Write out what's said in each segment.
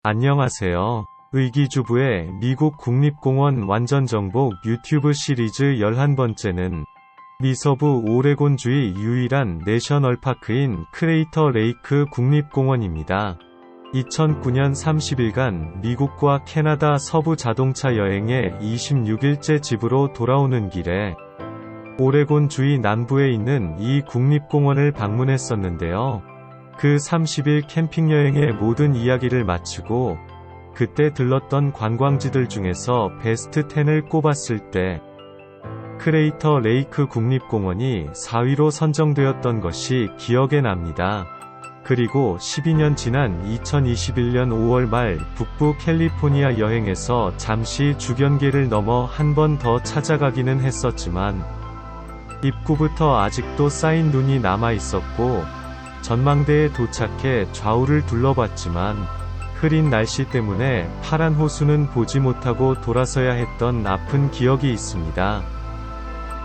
안녕하세요. 의기주부의 미국 국립공원 완전정복 유튜브 시리즈 11번째는 미서부 오레곤주의 유일한 내셔널파크인 크레이터 레이크 국립공원입니다. 2009년 30일간 미국과 캐나다 서부 자동차 여행에 26일째 집으로 돌아오는 길에 오레곤주의 남부에 있는 이 국립공원을 방문했었는데요. 그 30일 캠핑 여행의 모든 이야기를 마치고 그때 들렀던 관광지들 중에서 베스트 10을 꼽았을 때 크레이터 레이크 국립공원이 4위로 선정되었던 것이 기억에 납니다. 그리고 12년 지난 2021년 5월 말 북부 캘리포니아 여행에서 잠시 주변계를 넘어 한 번 더 찾아가기는 했었지만 입구부터 아직도 쌓인 눈이 남아 있었고 전망대에 도착해 좌우를 둘러봤지만 흐린 날씨 때문에 파란 호수는 보지 못하고 돌아서야 했던 아픈 기억이 있습니다.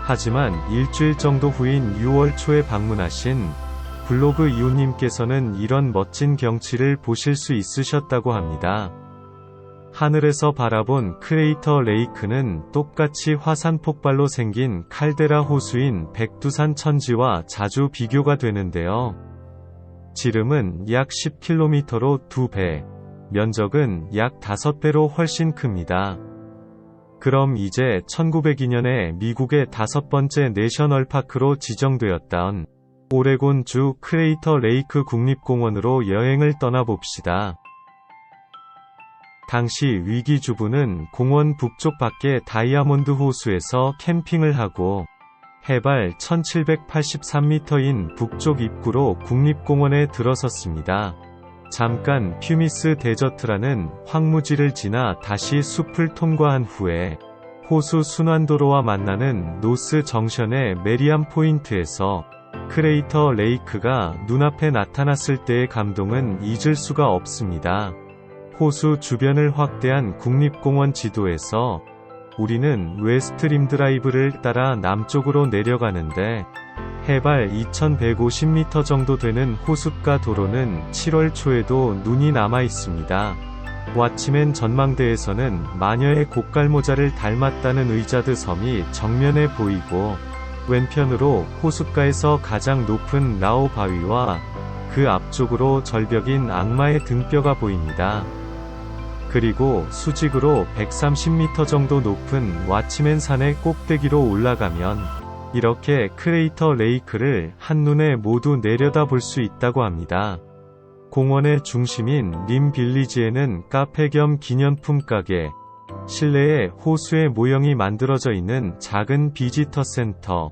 하지만 일주일 정도 후인 6월 초에 방문하신 블로그 이웃님께서는 이런 멋진 경치를 보실 수 있으셨다고 합니다. 하늘에서 바라본 크레이터 레이크는 똑같이 화산 폭발로 생긴 칼데라 호수인 백두산 천지와 자주 비교가 되는데요. 지름은 약 10km로 2배, 면적은 약 5배로 훨씬 큽니다. 그럼 이제 1902년에 미국의 5번째 내셔널파크로 지정되었던 오레곤주 크레이터 레이크 국립공원으로 여행을 떠나봅시다. 당시 위기주부는 공원 북쪽 밖의 다이아몬드 호수에서 캠핑을 하고 해발 1783m인 북쪽 입구로 국립공원에 들어섰습니다. 잠깐 퓨미스 데저트라는 황무지를 지나 다시 숲을 통과한 후에 호수 순환도로와 만나는 노스 정션의 메리암 포인트에서 크레이터 레이크가 눈앞에 나타났을 때의 감동은 잊을 수가 없습니다. 호수 주변을 확대한 국립공원 지도에서 우리는 웨스트림 드라이브를 따라 남쪽으로 내려가는데 해발 2150m 정도 되는 호숫가 도로는 7월 초에도 눈이 남아 있습니다. 왓치맨 전망대에서는 마녀의 곡갈모자를 닮았다는 의자드 섬이 정면에 보이고 왼편으로 호숫가에서 가장 높은 라오 바위와 그 앞쪽으로 절벽인 악마의 등뼈가 보입니다. 그리고 수직으로 130m 정도 높은 왓치맨 산의 꼭대기로 올라가면 이렇게 크레이터 레이크를 한눈에 모두 내려다볼 수 있다고 합니다. 공원의 중심인 림 빌리지에는 카페 겸 기념품 가게, 실내에 호수의 모형이 만들어져 있는 작은 비지터 센터,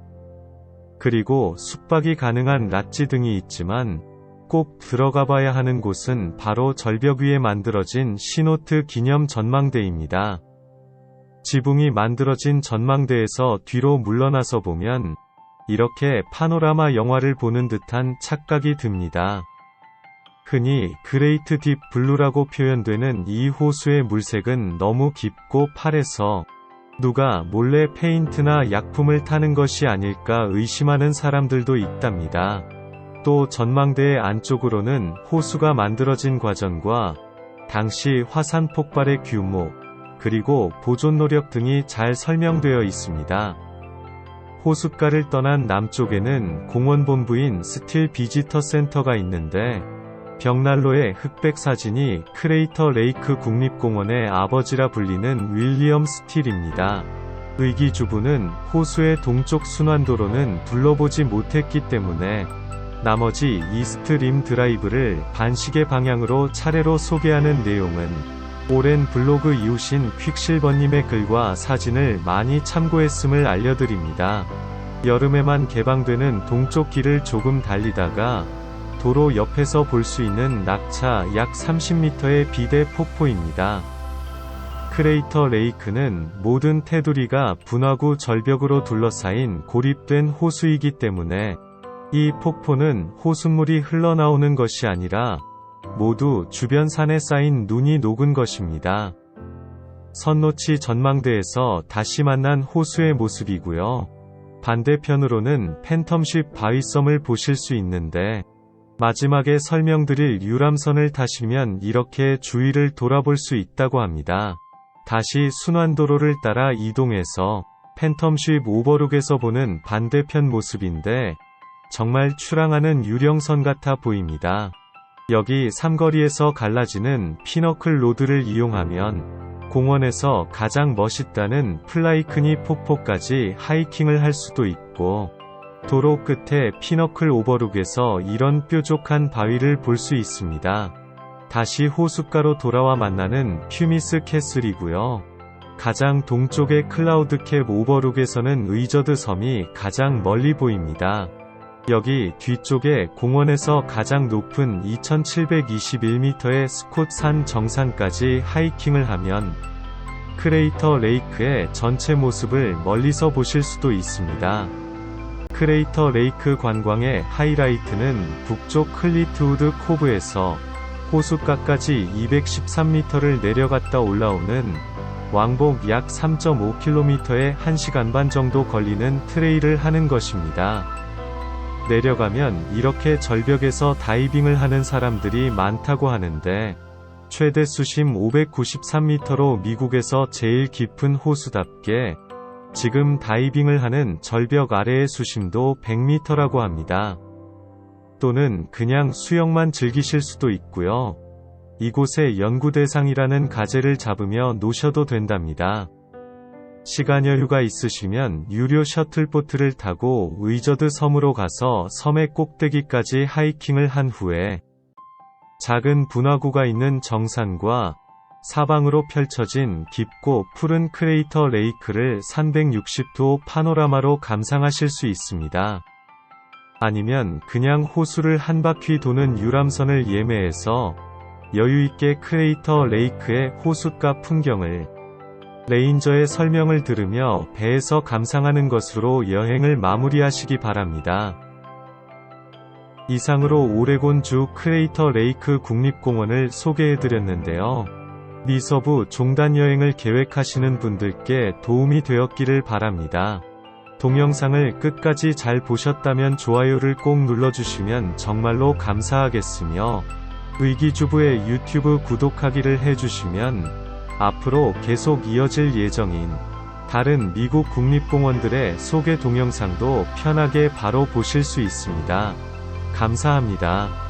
그리고 숙박이 가능한 랏지 등이 있지만 꼭 들어가봐야 하는 곳은 바로 절벽 위에 만들어진 시노트 기념 전망대입니다. 지붕이 만들어진 전망대에서 뒤로 물러나서 보면 이렇게 파노라마 영화를 보는 듯한 착각이 듭니다. 흔히 그레이트 딥 블루라고 표현되는 이 호수의 물색은 너무 깊고 파래서 누가 몰래 페인트나 약품을 타는 것이 아닐까 의심하는 사람들도 있답니다. 또 전망대의 안쪽으로는 호수가 만들어진 과정과 당시 화산 폭발의 규모, 그리고 보존 노력 등이 잘 설명되어 있습니다. 호숫가를 떠난 남쪽에는 공원 본부인 스틸 비지터 센터가 있는데 벽난로의 흑백 사진이 크레이터 레이크 국립공원의 아버지라 불리는 윌리엄 스틸입니다. 의기주부는 호수의 동쪽 순환도로는 둘러보지 못했기 때문에 나머지 이스트 림 드라이브를 반시계 방향으로 차례로 소개하는 내용은 오랜 블로그 이웃인 퀵실버님의 글과 사진을 많이 참고했음을 알려드립니다. 여름에만 개방되는 동쪽 길을 조금 달리다가 도로 옆에서 볼 수 있는 낙차 약 30m의 비대 폭포입니다. 크레이터 레이크는 모든 테두리가 분화구 절벽으로 둘러싸인 고립된 호수이기 때문에 이 폭포는 호수물이 흘러나오는 것이 아니라 모두 주변 산에 쌓인 눈이 녹은 것입니다. 선노치 전망대에서 다시 만난 호수의 모습이고요. 반대편으로는 팬텀쉽 바위섬을 보실 수 있는데 마지막에 설명드릴 유람선을 타시면 이렇게 주위를 돌아볼 수 있다고 합니다. 다시 순환도로를 따라 이동해서 팬텀쉽 오버룩에서 보는 반대편 모습인데 정말 출항하는 유령선 같아 보입니다. 여기 삼거리에서 갈라지는 피너클 로드를 이용하면 공원에서 가장 멋있다는 플라이크니 폭포까지 하이킹을 할 수도 있고, 도로 끝에 피너클 오버룩에서 이런 뾰족한 바위를 볼 수 있습니다. 다시 호숫가로 돌아와 만나는 퓨미스 캐슬이고요. 가장 동쪽의 클라우드캡 오버룩에서는 의저드 섬이 가장 멀리 보입니다. 여기 뒤쪽에 공원에서 가장 높은 2721m의 스콧 산 정상까지 하이킹을 하면 크레이터 레이크의 전체 모습을 멀리서 보실 수도 있습니다. 크레이터 레이크 관광의 하이라이트는 북쪽 클리트우드 코브에서 호숫가까지 213m를 내려갔다 올라오는 왕복 약 3.5km에 1시간 반 정도 걸리는 트레일을 하는 것입니다. 내려가면 이렇게 절벽에서 다이빙을 하는 사람들이 많다고 하는데, 최대 수심 593m로 미국에서 제일 깊은 호수답게 지금 다이빙을 하는 절벽 아래의 수심도 100m라고 합니다. 또는 그냥 수영만 즐기실 수도 있고요. 이곳의 연구 대상이라는 가제를 잡으며 노셔도 된답니다. 시간 여유가 있으시면 유료 셔틀보트를 타고 의저드 섬으로 가서 섬의 꼭대기까지 하이킹을 한 후에 작은 분화구가 있는 정상과 사방으로 펼쳐진 깊고 푸른 크레이터 레이크를 360도 파노라마로 감상하실 수 있습니다. 아니면 그냥 호수를 한 바퀴 도는 유람선을 예매해서 여유있게 크레이터 레이크의 호숫가 풍경을 레인저의 설명을 들으며 배에서 감상하는 것으로 여행을 마무리하시기 바랍니다. 이상으로 오레곤주 크레이터 레이크 국립공원을 소개해드렸는데요. 미서부 종단 여행을 계획하시는 분들께 도움이 되었기를 바랍니다. 동영상을 끝까지 잘 보셨다면 좋아요를 꼭 눌러주시면 정말로 감사하겠으며, 의기주부의 유튜브 구독하기를 해주시면 앞으로 계속 이어질 예정인 다른 미국 국립공원들의 소개 동영상도 편하게 바로 보실 수 있습니다. 감사합니다.